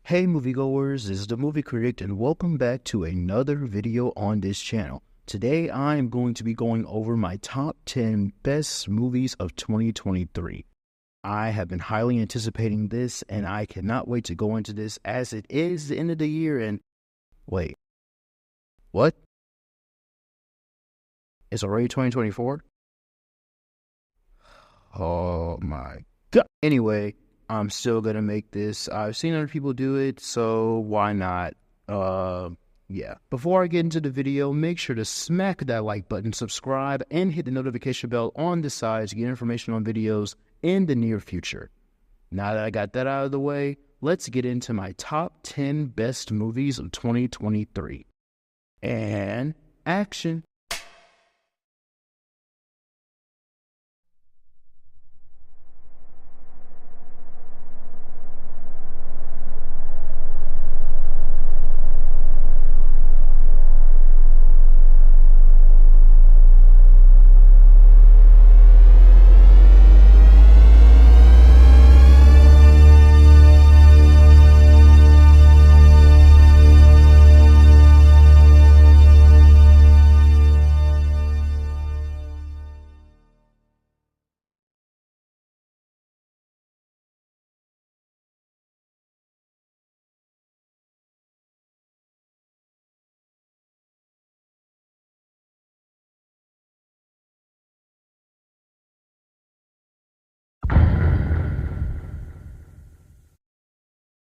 Hey moviegoers, this is the Movie Critic and welcome back to another video on this channel. Today I am going to be going over my top 10 best movies of 2023. I have been highly anticipating this and I cannot wait to go into this as it is the end of the year and... Wait. What? It's already 2024? Oh my god. Anyway, I'm still gonna make this. I've seen other people do it, so why not? Yeah. Before I get into the video, make sure to smack that like button, subscribe, and hit the notification bell on the side to get information on videos in the near future. Now that I got that out of the way, let's get into my top 10 best movies of 2023. And action.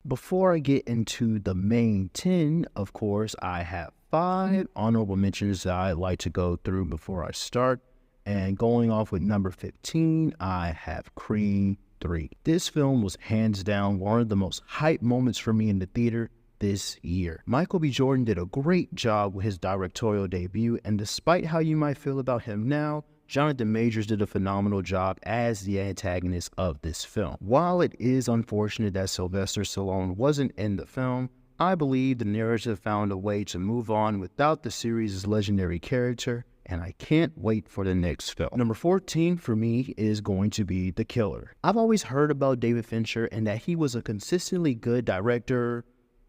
Before I get into the main 10, of course, I have 5 honorable mentions that I'd like to go through before I start. And going off with number 15, I have Creed 3. This film was hands down one of the most hype moments for me in the theater this year. Michael B. Jordan did a great job with his directorial debut, and despite how you might feel about him now, Jonathan Majors did a phenomenal job as the antagonist of this film. While it is unfortunate that Sylvester Stallone wasn't in the film, I believe the narrative found a way to move on without the series' legendary character, and I can't wait for the next film. Number 14 for me is going to be The Killer. I've always heard about David Fincher and that he was a consistently good director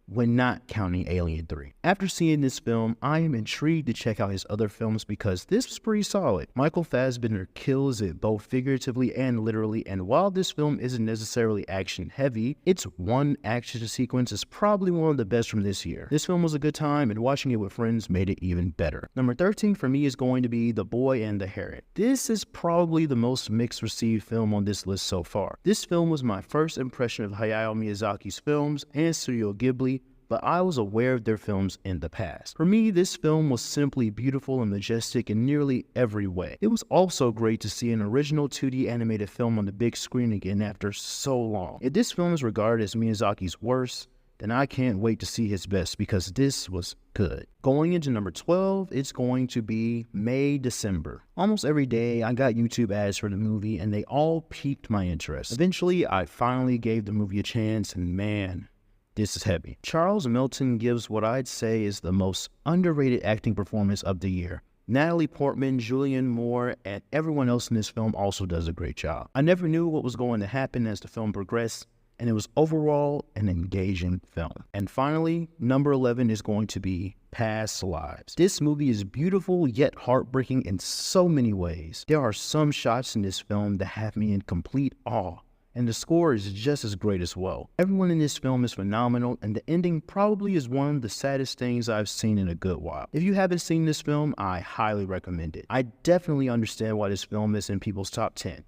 when not counting Alien 3. After seeing this film, I am intrigued to check out his other films because this was pretty solid. Michael Fassbender kills it both figuratively and literally, and while this film isn't necessarily action heavy, its one action sequence is probably one of the best from this year. This film was a good time and watching it with friends made it even better. Number 13 for me is going to be The Boy and the Heron. This is probably the most mixed received film on this list so far. This film was my first impression of Hayao Miyazaki's films and Studio Ghibli, but I was aware of their films in the past. For me, this film was simply beautiful and majestic in nearly every way. It was also great to see an original 2D animated film on the big screen again after so long. If this film is regarded as Miyazaki's worst, then I can't wait to see his best because this was good. Going into number 12, it's going to be May December. Almost every day, I got YouTube ads for the movie and they all piqued my interest. Eventually, I finally gave the movie a chance and man, this is heavy. Charles Melton gives what I'd say is the most underrated acting performance of the year. Natalie Portman, Julianne Moore, and everyone else in this film also does a great job. I never knew what was going to happen as the film progressed, and it was overall an engaging film. And finally, number 11 is going to be Past Lives. This movie is beautiful yet heartbreaking in so many ways. There are some shots in this film that have me in complete awe, and the score is just as great as well. Everyone in this film is phenomenal, and the ending probably is one of the saddest things I've seen in a good while. If you haven't seen this film, I highly recommend it. I definitely understand why this film is in people's top 10.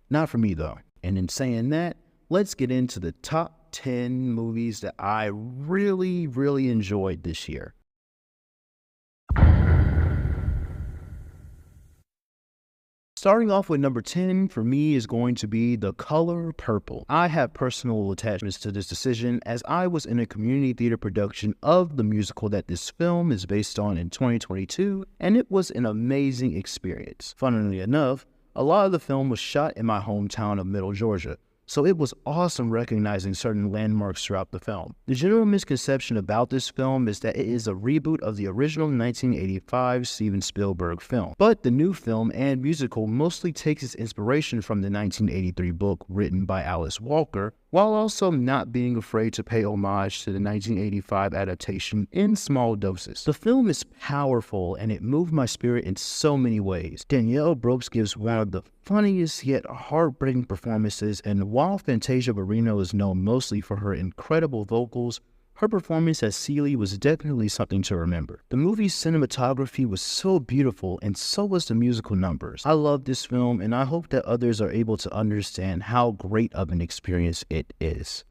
Not for me though. And in saying that, let's get into the top 10 movies that I really enjoyed this year. Starting off with number 10 for me is going to be The Color Purple. I have personal attachments to this decision as I was in a community theater production of the musical that this film is based on in 2022, and it was an amazing experience. Funnily enough, a lot of the film was shot in my hometown of Middle Georgia, so it was awesome recognizing certain landmarks throughout the film. The general misconception about this film is that it is a reboot of the original 1985 Steven Spielberg film, but the new film and musical mostly takes its inspiration from the 1983 book written by Alice Walker, while also not being afraid to pay homage to the 1985 adaptation in small doses. The film is powerful and it moved my spirit in so many ways. Danielle Brooks gives one of the funniest yet heartbreaking performances, and while Fantasia Barrino is known mostly for her incredible vocals, her performance as Celie was definitely something to remember. The movie's cinematography was so beautiful, and so was the musical numbers. I love this film, and I hope that others are able to understand how great of an experience it is.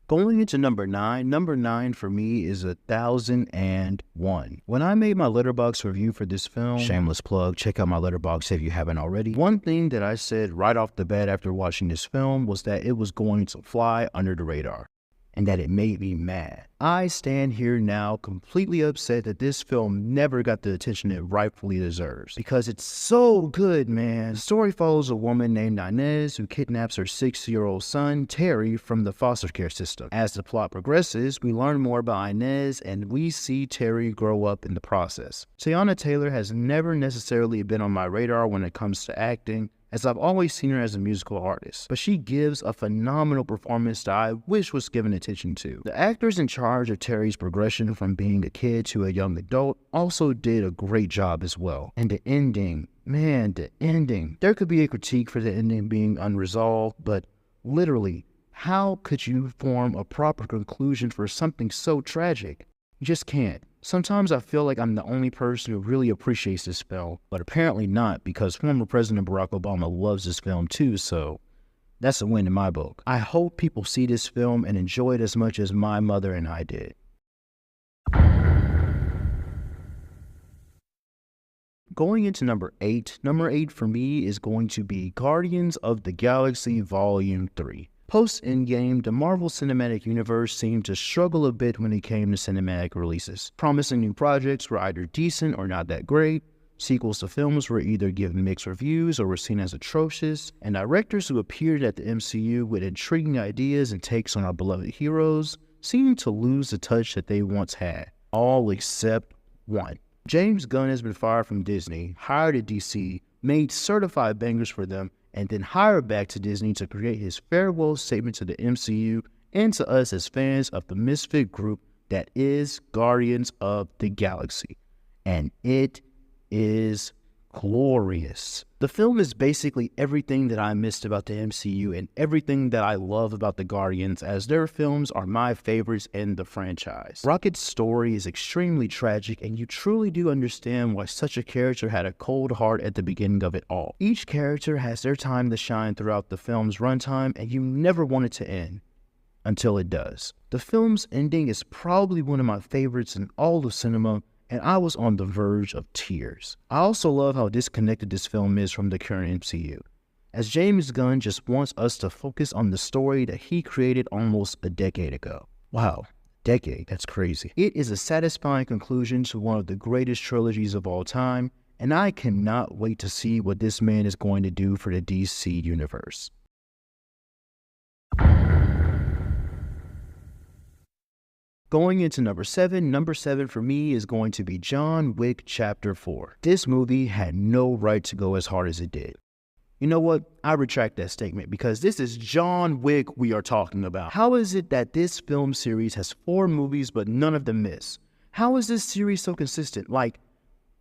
Going into number 9 for me is 1001. When I made my Letterboxd review for this film, shameless plug, check out my Letterboxd if you haven't already. One thing that I said right off the bat after watching this film was that it was going to fly under the radar, and that it made me mad. I stand here now completely upset that this film never got the attention it rightfully deserves, because it's so good, man. The story follows a woman named Inez who kidnaps her 6-year-old son, Terry, from the foster care system. As the plot progresses, we learn more about Inez, and we see Terry grow up in the process. Teyana Taylor has never necessarily been on my radar when it comes to acting, as I've always seen her as a musical artist, but she gives a phenomenal performance that I wish was given attention to. The actors in charge of Terry's progression from being a kid to a young adult also did a great job as well. And the ending, man, the ending. There could be a critique for the ending being unresolved, but literally, how could you form a proper conclusion for something so tragic? You just can't. Sometimes I feel like I'm the only person who really appreciates this film, but apparently not, because former President Barack Obama loves this film too, so that's a win in my book. I hope people see this film and enjoy it as much as my mother and I did. Going into number 8 for me is going to be Guardians of the Galaxy Volume 3. Post-Endgame, the Marvel Cinematic Universe seemed to struggle a bit when it came to cinematic releases. Promising new projects were either decent or not that great, sequels to films were either given mixed reviews or were seen as atrocious, and directors who appeared at the MCU with intriguing ideas and takes on our beloved heroes seemed to lose the touch that they once had. All except one. James Gunn has been fired from Disney, hired at DC, made certified bangers for them, and then hired back to Disney to create his farewell statement to the MCU and to us as fans of the misfit group that is Guardians of the Galaxy. And it is glorious. The film is basically everything that I missed about the MCU and everything that I love about the Guardians, as their films are my favorites in the franchise. Rocket's story is extremely tragic, and you truly do understand why such a character had a cold heart at the beginning of it all. Each character has their time to shine throughout the film's runtime, and you never want it to end until it does. The film's ending is probably one of my favorites in all of cinema, and I was on the verge of tears. I also love how disconnected this film is from the current MCU, as James Gunn just wants us to focus on the story that he created almost a decade ago. Wow, decade, that's crazy. It is a satisfying conclusion to one of the greatest trilogies of all time, and I cannot wait to see what this man is going to do for the DC universe. Going into number 7 for me is going to be John Wick Chapter 4. This movie had no right to go as hard as it did. You know what? I retract that statement, because this is John Wick we are talking about. How is it that this film series has 4 movies but none of them miss? How is this series so consistent? Like,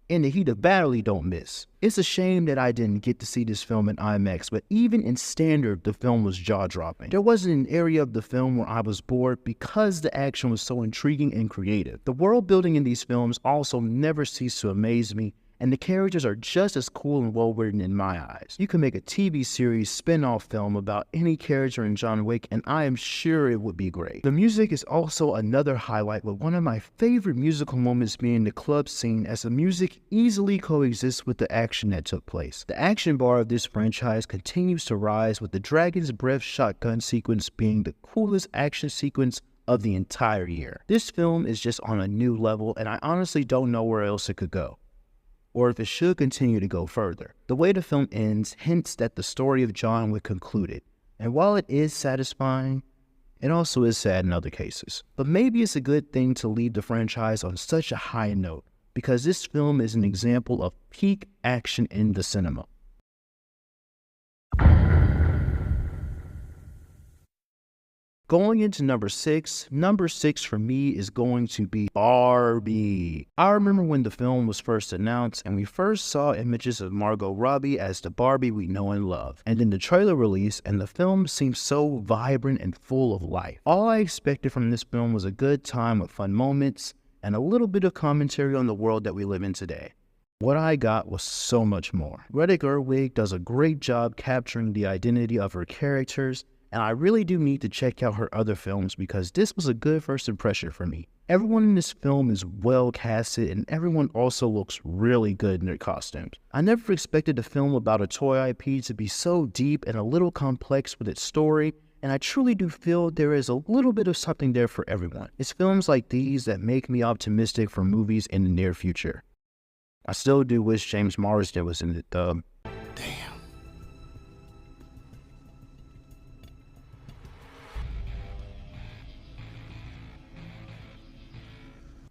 in the heat of battle, you don't miss. It's a shame that I didn't get to see this film in IMAX, but even in standard, the film was jaw-dropping. There wasn't an area of the film where I was bored because the action was so intriguing and creative. The world building in these films also never ceased to amaze me, and the characters are just as cool and well-written in my eyes. You can make a TV series spin-off film about any character in John Wick, and I am sure it would be great. The music is also another highlight, with one of my favorite musical moments being the club scene, as the music easily coexists with the action that took place. The action bar of this franchise continues to rise, with the Dragon's Breath shotgun sequence being the coolest action sequence of the entire year. This film is just on a new level, and I honestly don't know where else it could go, or if it should continue to go further. The way the film ends hints that the story of John Wick concluded, and while it is satisfying, it also is sad in other cases. But maybe it's a good thing to leave the franchise on such a high note, because this film is an example of peak action in the cinema. Going into number six for me is going to be Barbie. I remember when the film was first announced and we first saw images of Margot Robbie as the Barbie we know and love. And then the trailer released and the film seemed so vibrant and full of life. All I expected from this film was a good time with fun moments and a little bit of commentary on the world that we live in today. What I got was so much more. Greta Gerwig does a great job capturing the identity of her characters, and I really do need to check out her other films because this was a good first impression for me. Everyone in this film is well casted and everyone also looks really good in their costumes. I never expected a film about a toy IP to be so deep and a little complex with its story, and I truly do feel there is a little bit of something there for everyone. It's films like these that make me optimistic for movies in the near future. I still do wish James Marsden was in it though. Damn.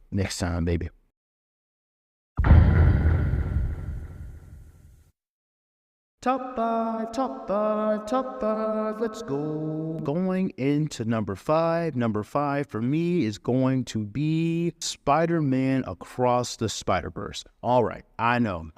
Next time, baby. Top five, let's go. Going into number five for me is going to be Spider-Man Across the Spider-Verse. All right, I know.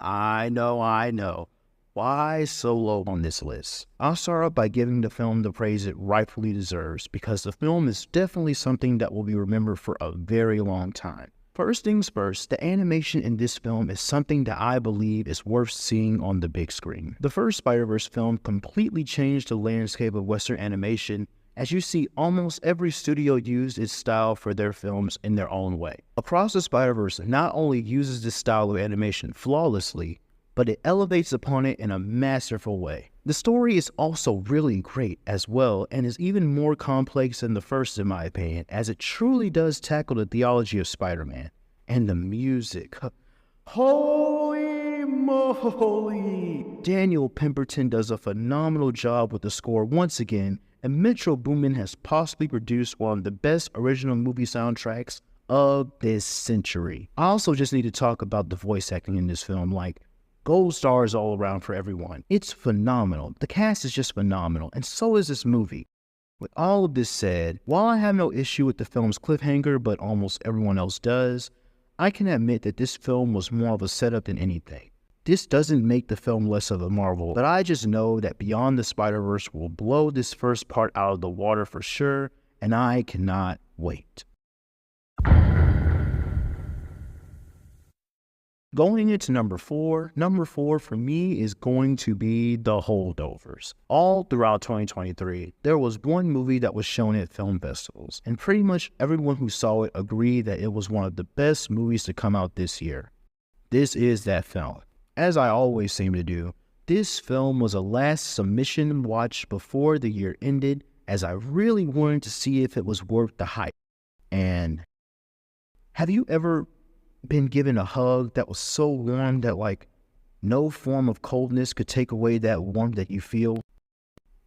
Why so low on this list? I'll start off by giving the film the praise it rightfully deserves because the film is definitely something that will be remembered for a very long time. First things first, the animation in this film is something that I believe is worth seeing on the big screen. The first Spider-Verse film completely changed the landscape of Western animation, as you see almost every studio used its style for their films in their own way. Across the Spider-Verse not only uses this style of animation flawlessly, but it elevates upon it in a masterful way. The story is also really great as well and is even more complex than the first in my opinion, as it truly does tackle the theology of Spider-Man. And the music. Holy moly! Daniel Pemberton does a phenomenal job with the score once again, and Metro Boomin has possibly produced one of the best original movie soundtracks of this century. I also just need to talk about the voice acting in this film, like gold stars all around for everyone. It's phenomenal. The cast is just phenomenal, and so is this movie. With all of this said, while I have no issue with the film's cliffhanger, but almost everyone else does, I can admit that this film was more of a setup than anything. This doesn't make the film less of a marvel, but I just know that Beyond the Spider-Verse will blow this first part out of the water for sure, and I cannot wait. Going into number four for me is going to be The Holdovers. All throughout 2023, there was one movie that was shown at film festivals, and pretty much everyone who saw it agreed that it was one of the best movies to come out this year. This is that film. As I always seem to do, this film was a last submission watch before the year ended, as I really wanted to see if it was worth the hype. And have you ever been given a hug that was so warm that like no form of coldness could take away that warmth that you feel?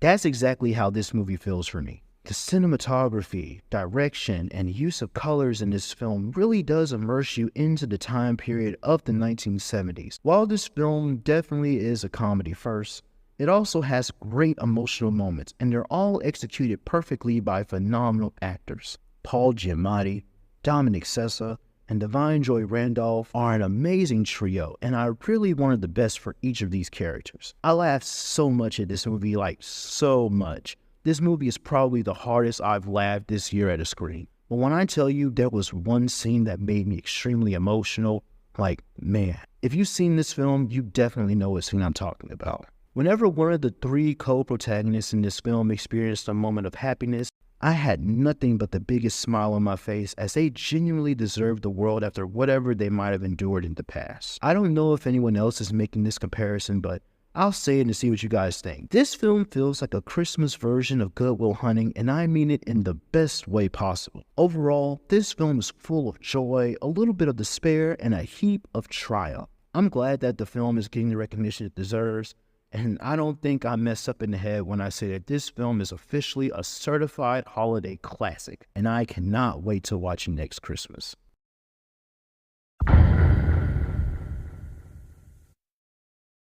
That's exactly how this movie feels for me. The cinematography, direction, and use of colors in this film really does immerse you into the time period of the 1970s. While this film definitely is a comedy first, it also has great emotional moments, and they're all executed perfectly by phenomenal actors. Paul Giamatti, Dominic Sessa, and Divine Joy Randolph are an amazing trio, and I really wanted the best for each of these characters. I laughed so much at this movie, like so much. This movie is probably the hardest I've laughed this year at a screen. But when I tell you there was one scene that made me extremely emotional, like, man, if you've seen this film, you definitely know what scene I'm talking about. Whenever one of the three co-protagonists in this film experienced a moment of happiness, I had nothing but the biggest smile on my face, as they genuinely deserved the world after whatever they might have endured in the past. I don't know if anyone else is making this comparison, but I'll say it and see what you guys think. This film feels like a Christmas version of Good Will Hunting, and I mean it in the best way possible. Overall, this film is full of joy, a little bit of despair, and a heap of triumph. I'm glad that the film is getting the recognition it deserves, and I don't think I mess up in the head when I say that this film is officially a certified holiday classic, and I cannot wait to watch it next Christmas.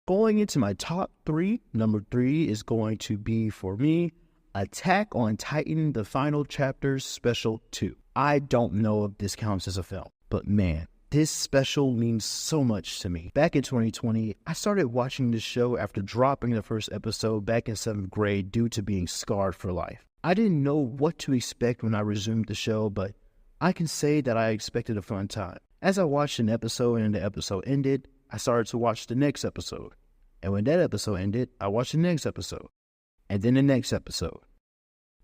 Going into my top three, number three is going to be, for me, Attack on Titan, The Final Chapters Special 2. I don't know if this counts as a film, but man, this special means so much to me. Back in 2020, I started watching this show after dropping the first episode back in 7th grade due to being scarred for life. I didn't know what to expect when I resumed the show, but I can say that I expected a fun time. As I watched an episode and the episode ended, I started to watch the next episode. And when that episode ended, I watched the next episode. And then the next episode.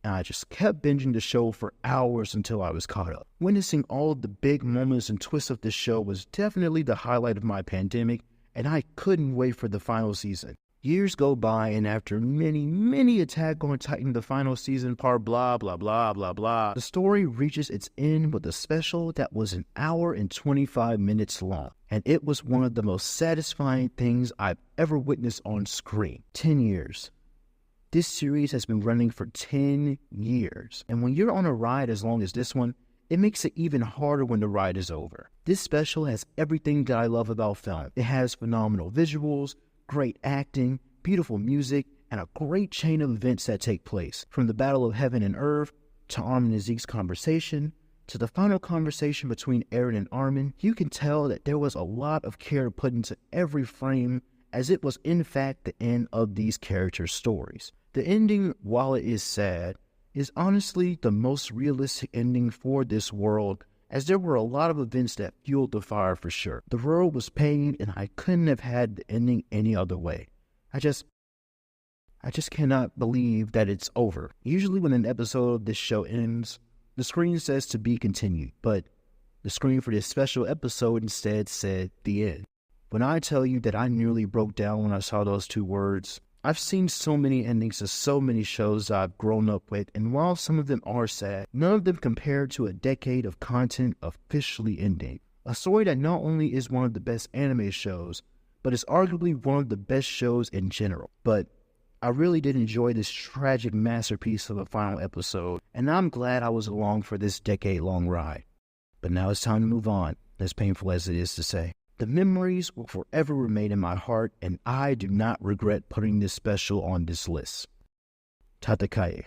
And I just kept binging the show for hours until I was caught up. Witnessing all of the big moments and twists of this show was definitely the highlight of my pandemic, and I couldn't wait for the final season. Years go by, and after many Attack on Titan the final season part blah blah blah blah blah, the story reaches its end with a special that was an hour and 25 minutes long. And it was one of the most satisfying things I've ever witnessed on screen. 10 years. This series has been running for 10 years. And when you're on a ride as long as this one, it makes it even harder when the ride is over. This special has everything that I love about film. It has phenomenal visuals, great acting, beautiful music, and a great chain of events that take place. From the Battle of Heaven and Earth, to Armin and Zeke's conversation, to the final conversation between Eren and Armin, you can tell that there was a lot of care put into every frame, as it was in fact the end of these characters' stories. The ending, while it is sad, is honestly the most realistic ending for this world, as there were a lot of events that fueled the fire for sure. The world was pain, and I couldn't have had the ending any other way. I just cannot believe that it's over. Usually when an episode of this show ends, the screen says to be continued, but the screen for this special episode instead said the end. When I tell you that I nearly broke down when I saw those two words, I've seen so many endings of so many shows I've grown up with, and while some of them are sad, none of them compare to a decade of content officially ending. A story that not only is one of the best anime shows, but is arguably one of the best shows in general. But I really did enjoy this tragic masterpiece of a final episode, and I'm glad I was along for this decade-long ride. But now it's time to move on, as painful as it is to say. The memories will forever remain in my heart, and I do not regret putting this special on this list. Tatakae.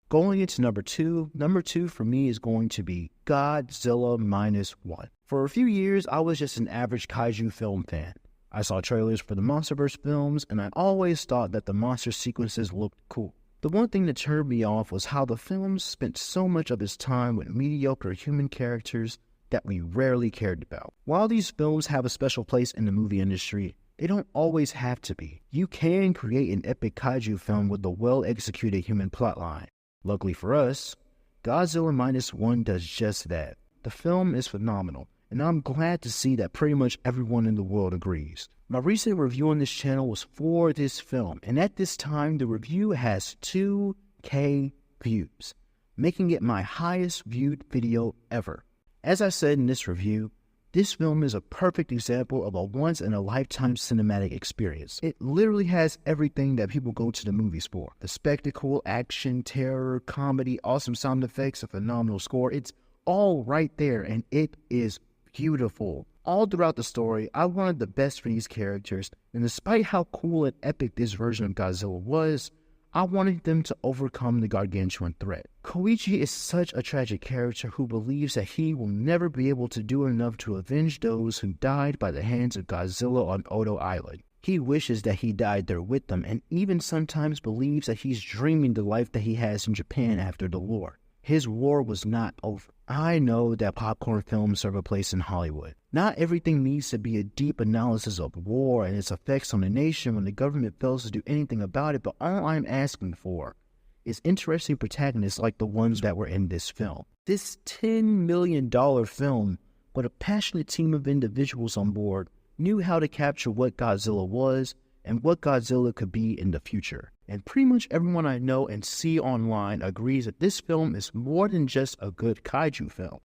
Going into number two for me is going to be Godzilla Minus One. For a few years, I was just an average kaiju film fan. I saw trailers for the MonsterVerse films, and I always thought that the monster sequences looked cool. The one thing that turned me off was how the films spent so much of its time with mediocre human characters that we rarely cared about. While these films have a special place in the movie industry, they don't always have to be. You can create an epic kaiju film with a well-executed human plotline. Luckily for us, Godzilla Minus One does just that. The film is phenomenal, and I'm glad to see that pretty much everyone in the world agrees. My recent review on this channel was for this film, and at this time, the review has 2K views, making it my highest viewed video ever. As I said in this review, this film is a perfect example of a once-in-a-lifetime cinematic experience. It literally has everything that people go to the movies for. The spectacle, action, terror, comedy, awesome sound effects, a phenomenal score. It's all right there, and it is beautiful. All throughout the story, I wanted the best for these characters, and despite how cool and epic this version of Godzilla was, I wanted them to overcome the gargantuan threat. Koichi is such a tragic character who believes that he will never be able to do enough to avenge those who died by the hands of Godzilla on Odo Island. He wishes that he died there with them, and even sometimes believes that he's dreaming the life that he has in Japan after the war. His war was not over. I know that popcorn films serve a place in Hollywood. Not everything needs to be a deep analysis of war and its effects on the nation when the government fails to do anything about it, but all I'm asking for is interesting protagonists like the ones that were in this film. This $10 million film, with a passionate team of individuals on board, knew how to capture what Godzilla was and what Godzilla could be in the future. And pretty much everyone I know and see online agrees that this film is more than just a good kaiju film.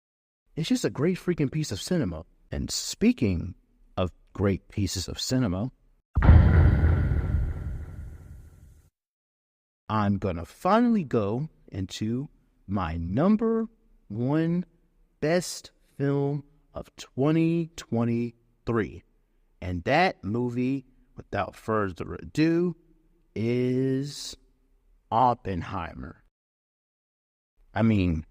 It's just a great freaking piece of cinema. And speaking of great pieces of cinema, I'm gonna finally go into my number one best film of 2023. And that movie without further ado, is Oppenheimer. I mean,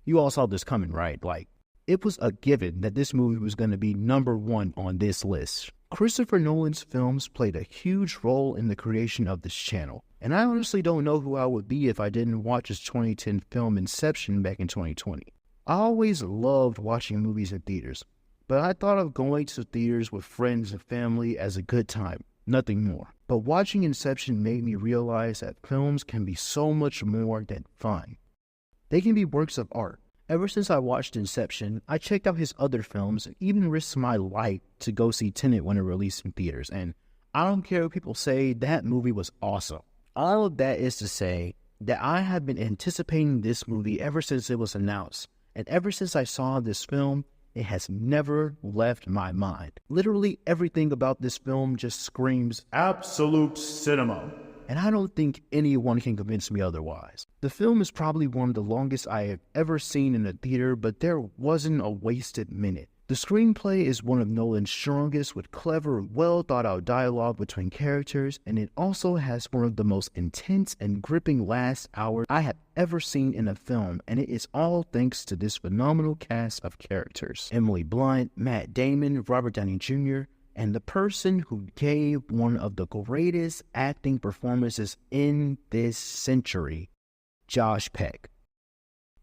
you all saw this coming, right? Like, it was a given that this movie was going to be number one on this list. Christopher Nolan's films played a huge role in the creation of this channel, and I honestly don't know who I would be if I didn't watch his 2010 film Inception back in 2020. I always loved watching movies in theaters, but I thought of going to theaters with friends and family as a good time, nothing more. But watching Inception made me realize that films can be so much more than fun. They can be works of art. Ever since I watched Inception, I checked out his other films and even risked my life to go see Tenet when it released in theaters. And I don't care what people say, that movie was awesome. All of that is to say that I have been anticipating this movie ever since it was announced. And ever since I saw this film, it has never left my mind. Literally everything about this film just screams absolute cinema. And I don't think anyone can convince me otherwise. The film is probably one of the longest I have ever seen in a theater, but there wasn't a wasted minute. The screenplay is one of Nolan's strongest, with clever, well-thought-out dialogue between characters, and it also has one of the most intense and gripping last hours I have ever seen in a film, and it is all thanks to this phenomenal cast of characters. Emily Blunt, Matt Damon, Robert Downey Jr., and the person who gave one of the greatest acting performances in this century, Josh Peck.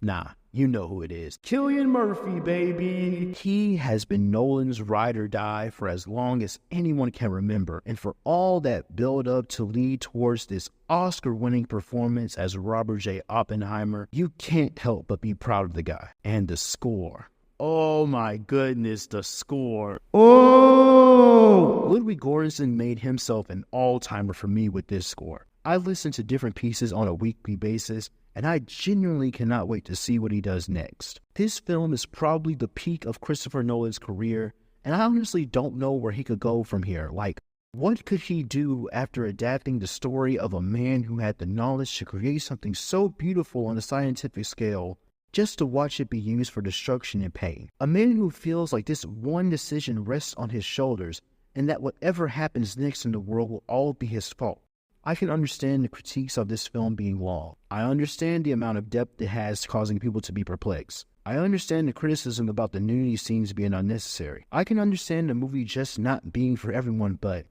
Nah, you know who it is. Cillian Murphy, baby. He has been Nolan's ride or die for as long as anyone can remember, and for all that build up to lead towards this Oscar-winning performance as Robert J. Oppenheimer, you can't help but be proud of the guy. And the score. Oh my goodness, the score. Oh! Ludwig Göransson made himself an all-timer for me with this score. I listen to different pieces on a weekly basis, and I genuinely cannot wait to see what he does next. This film is probably the peak of Christopher Nolan's career, and I honestly don't know where he could go from here. Like, what could he do after adapting the story of a man who had the knowledge to create something so beautiful on a scientific scale, just to watch it be used for destruction and pain? A man who feels like this one decision rests on his shoulders, and that whatever happens next in the world will all be his fault. I can understand the critiques of this film being long. I understand the amount of depth it has, causing people to be perplexed. I understand the criticism about the nudity scenes being unnecessary. I can understand the movie just not being for everyone, but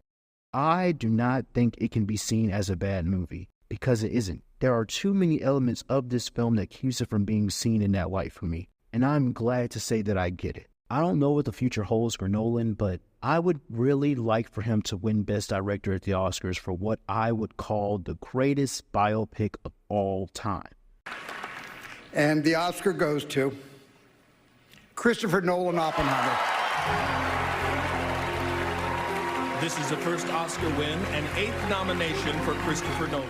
I do not think it can be seen as a bad movie, because it isn't. There are too many elements of this film that keeps it from being seen in that light for me, and I'm glad to say that I get it. I don't know what the future holds for Nolan, but I would really like for him to win Best Director at the Oscars for what I would call the greatest biopic of all time. And the Oscar goes to Christopher Nolan Oppenheimer. This is the first Oscar win and 8th nomination for Christopher Nolan.